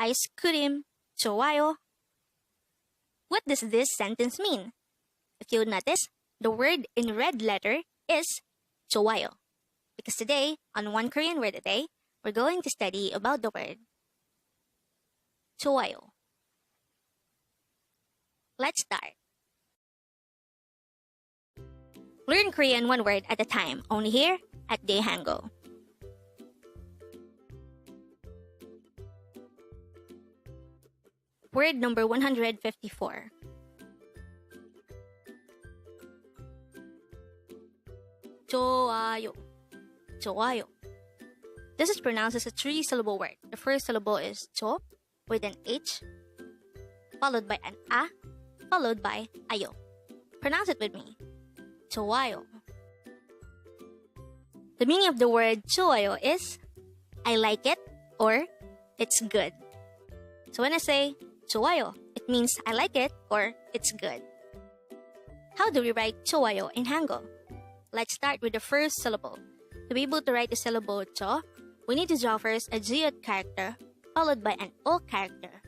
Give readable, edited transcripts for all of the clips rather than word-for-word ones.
ice cream, 좋아요. What does this sentence mean? If you notice, the word in red letter is 좋아요. Because today, on One Korean Word a Day, we're going to study about the word 좋아요. Let's start. Learn Korean one word at a time, only here at Dae-Hangul. Word number 154. 좋아요. 좋아요. This is pronounced as a three-syllable word. The first syllable is 조 with an H, followed by an A, followed by ayo. Pronounce it with me. 좋아요. The meaning of the word 좋아요 is I like it or it's good. So when I say 좋아요, it means I like it or it's good. How do we write 좋아요 in Hangul? Let's start with the first syllable. To be able to write the syllable 조, we need to draw first a jiut character, followed by an o character,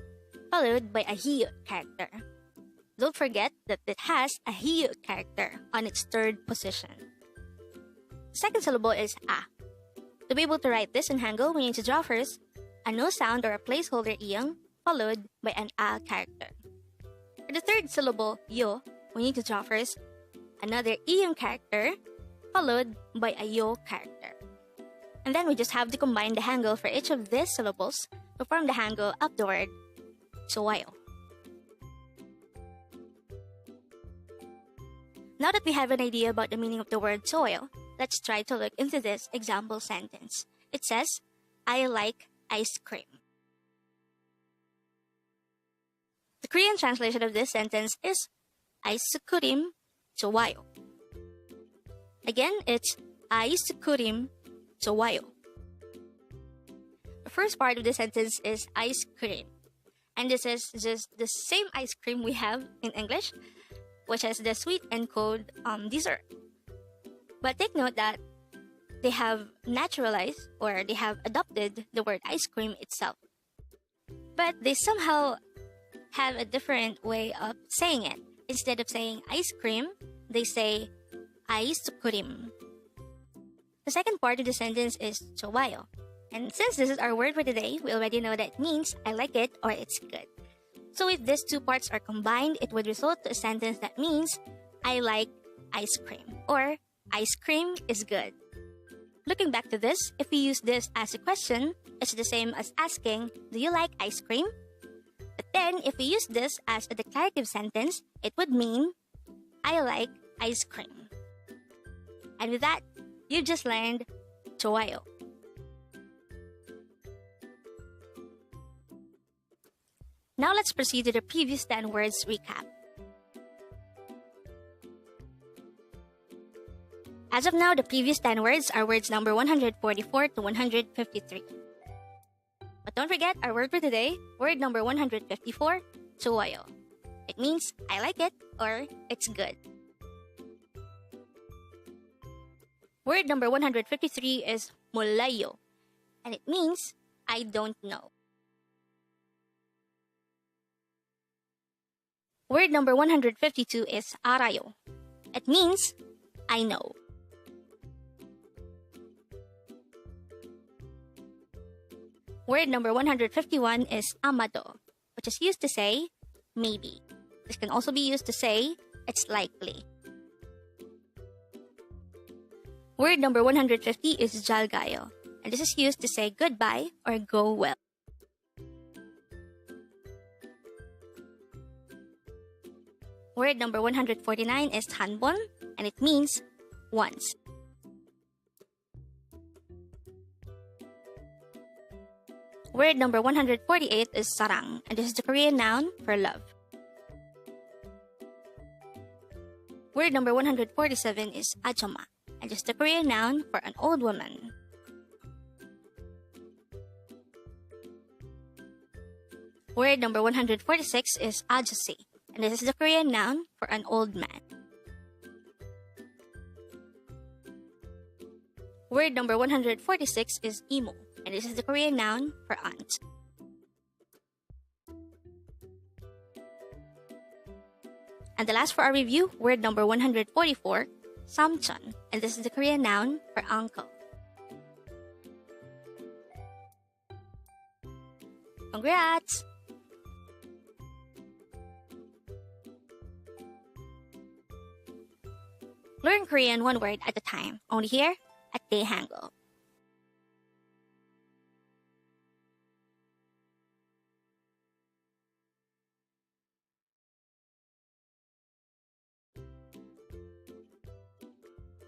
followed by a hiut character. Don't forget that it has a hiut character on its third position. The second syllable is a. To be able to write this in Hangul, we need to draw first a no sound or a placeholder iyang, followed by an a character. For the third syllable, yo, we need to draw first another iyang character, followed by a yo character. And then we just have to combine the Hangul for each of these syllables to form the Hangul of the word 좋아요. Now that we have an idea about the meaning of the word 좋아요, let's try to look into this example sentence. It says, I like ice cream. The Korean translation of this sentence is ice cream 좋아요. Again, it's ice cream 좋아요. The first part of the sentence is ice cream. And this is just the same ice cream we have in English, which is the sweet and cold dessert. But take note that they have naturalized or they have adopted the word ice cream itself. But they somehow have a different way of saying it. Instead of saying ice cream, they say ice cream. The second part of the sentence is 좋아요. And since this is our word for today, we already know that it means I like it or it's good. So if these two parts are combined, it would result to a sentence that means I like ice cream or ice cream is good. Looking back to this, if we use this as a question, it's the same as asking, do you like ice cream? But then if we use this as a declarative sentence, it would mean I like ice cream. And with that, you've just learned 좋아요. Now let's proceed to the previous 10 words recap. As of now, the previous 10 words are words number 144 to 153. But don't forget our word for today, word number 154, 좋아요. It means I like it or it's good. Word number 153 is 몰라요, and it means I don't know. Word number 152 is 알아요. It means I know. Word number 151 is 아마도, which is used to say maybe. This can also be used to say it's likely. Word number 150 is 잘 가요, and this is used to say goodbye or go well. Word number 149 is 한 번, and it means once. Word number 148 is sarang, and this is the Korean noun for love. Word number 147 is 아줌마, and this is the Korean noun for an old woman. Word number 146 is 아저씨, and this is the Korean noun for an old man. Word number 146 is 이모, and this is the Korean noun for aunt. And the last for our review, word number 144, samchon. And this is the Korean noun for uncle. Congrats! Learn Korean one word at a time, only here at Dae-Hangul.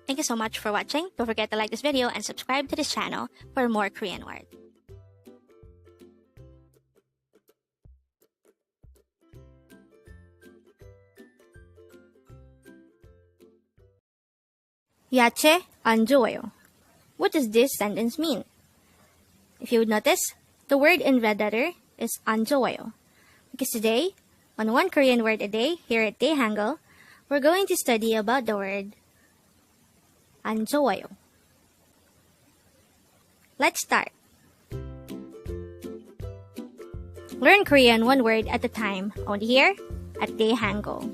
Thank you so much for watching. Don't forget to like this video and subscribe to this channel for more Korean words. 야채 안 좋아요. What does this sentence mean? If you would notice, the word in red letter is 안 좋아요. Because today, on One Korean Word a Day here at Dae-Hangul, we're going to study about the word 안 좋아요. Let's start. Learn Korean one word at a time, only here at Dae-Hangul.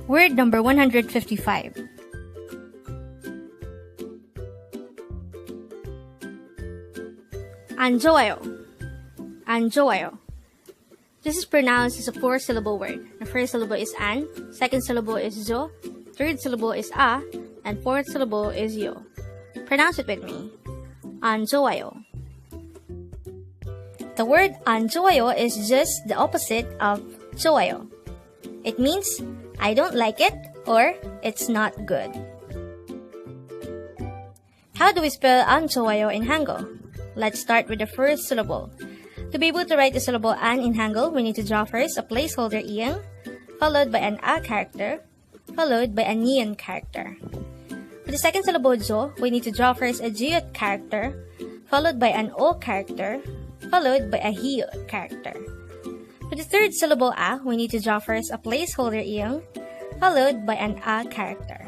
Word number 155. 안 좋아요. 안 좋아요. This is pronounced as a 4-syllable word. The first syllable is an, second syllable is zo, third syllable is a, and fourth syllable is yo. Pronounce it with me. 안 좋아요. The word 안 좋아요 is just the opposite of 좋아요. It means I don't like it or it's not good. How do we spell 안 좋아요 in Hangul? Let's start with the first syllable. To be able to write the syllable an in Hangul, we need to draw first a placeholder iyang, followed by an a character, followed by a nian character. For the second syllable jo, we need to draw first a jiut character, followed by an o character, followed by a hiut character. For the third syllable a, we need to draw first a placeholder iyang, followed by an a character.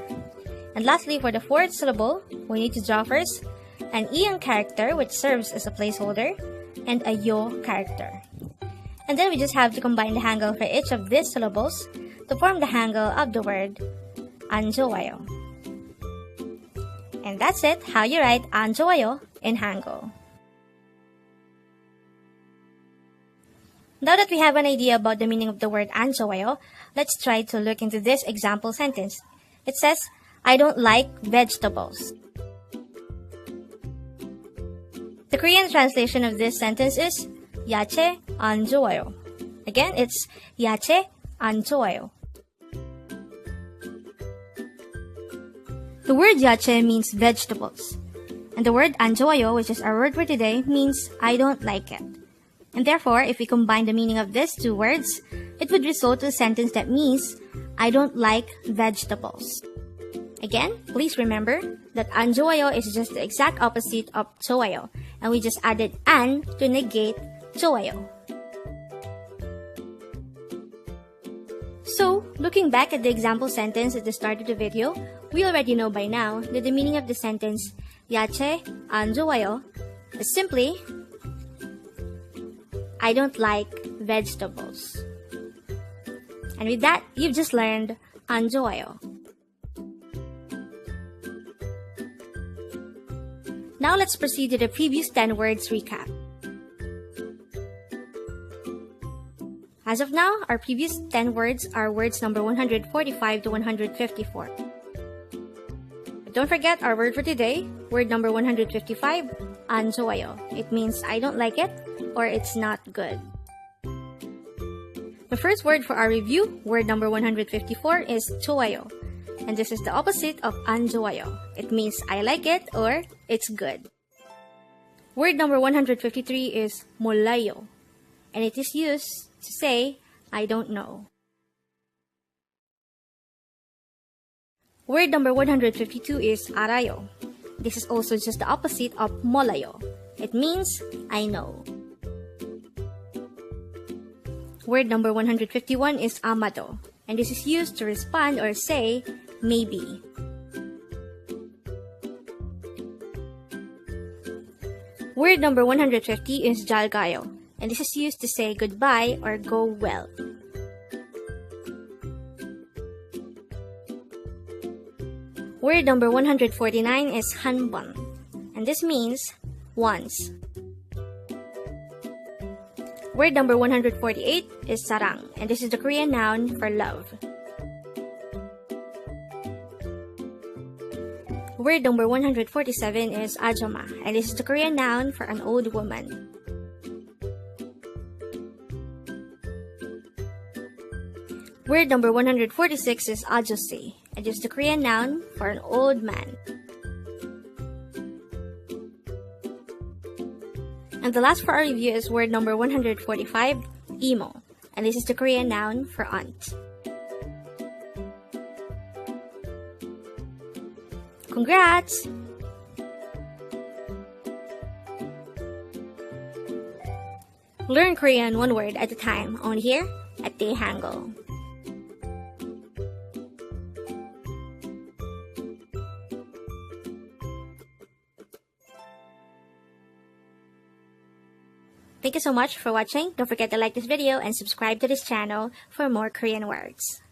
And lastly, for the fourth syllable, we need to draw first an iyang character, which serves as a placeholder, and a yo character. And then we just have to combine the Hangul for each of these syllables to form the Hangul of the word 안 좋아요. And that's it, how you write 안 좋아요 in Hangul. Now that we have an idea about the meaning of the word 안 좋아요, let's try to look into this example sentence. It says, I don't like vegetables. The Korean translation of this sentence is 야채 안 좋아요. Again, it's 야채 안 좋아요. The word 야채 means vegetables. And the word 안 좋아요, which is our word for today, means I don't like it. And therefore, if we combine the meaning of these two words, it would result to a sentence that means I don't like vegetables. Again, please remember that 안 좋아요 is just the exact opposite of 좋아요, and we just added an to negate 좋아요. So, looking back at the example sentence at the start of the video, we already know by now that the meaning of the sentence 야채 안 좋아요 is simply I don't like vegetables. And with that, you've just learned 안 좋아요. Now let's proceed to the previous 10 words recap. As of now, our previous 10 words are words number 145 to 154. But don't forget our word for today, word number 155, 안 좋아요. It means I don't like it or it's not good. The first word for our review, word number 154, is 좋아요. And this is the opposite of 안 좋아요. It means I like it or it's good. Word number 153 is 몰라요. And it is used to say I don't know. Word number 152 is 알아요. This is also just the opposite of 몰라요. It means I know. Word number 151 is 아마도. And this is used to respond or say maybe. Word number 150 is 잘 가요. and this is used to say goodbye or go well. Word number 149 is hanbon, and this means once. Word number 148 is sarang, and this is the Korean noun for love. Word number 147 is ajoma, and this is the Korean noun for an old woman. Word number 146 is ajose, and this is the Korean noun for an old man. And the last for our review is word number 145, imo, and this is the Korean noun for aunt. Congrats! Learn Korean one word at a time, only here at Dae-Hangul. Thank you so much for watching. Don't forget to like this video and subscribe to this channel for more Korean words.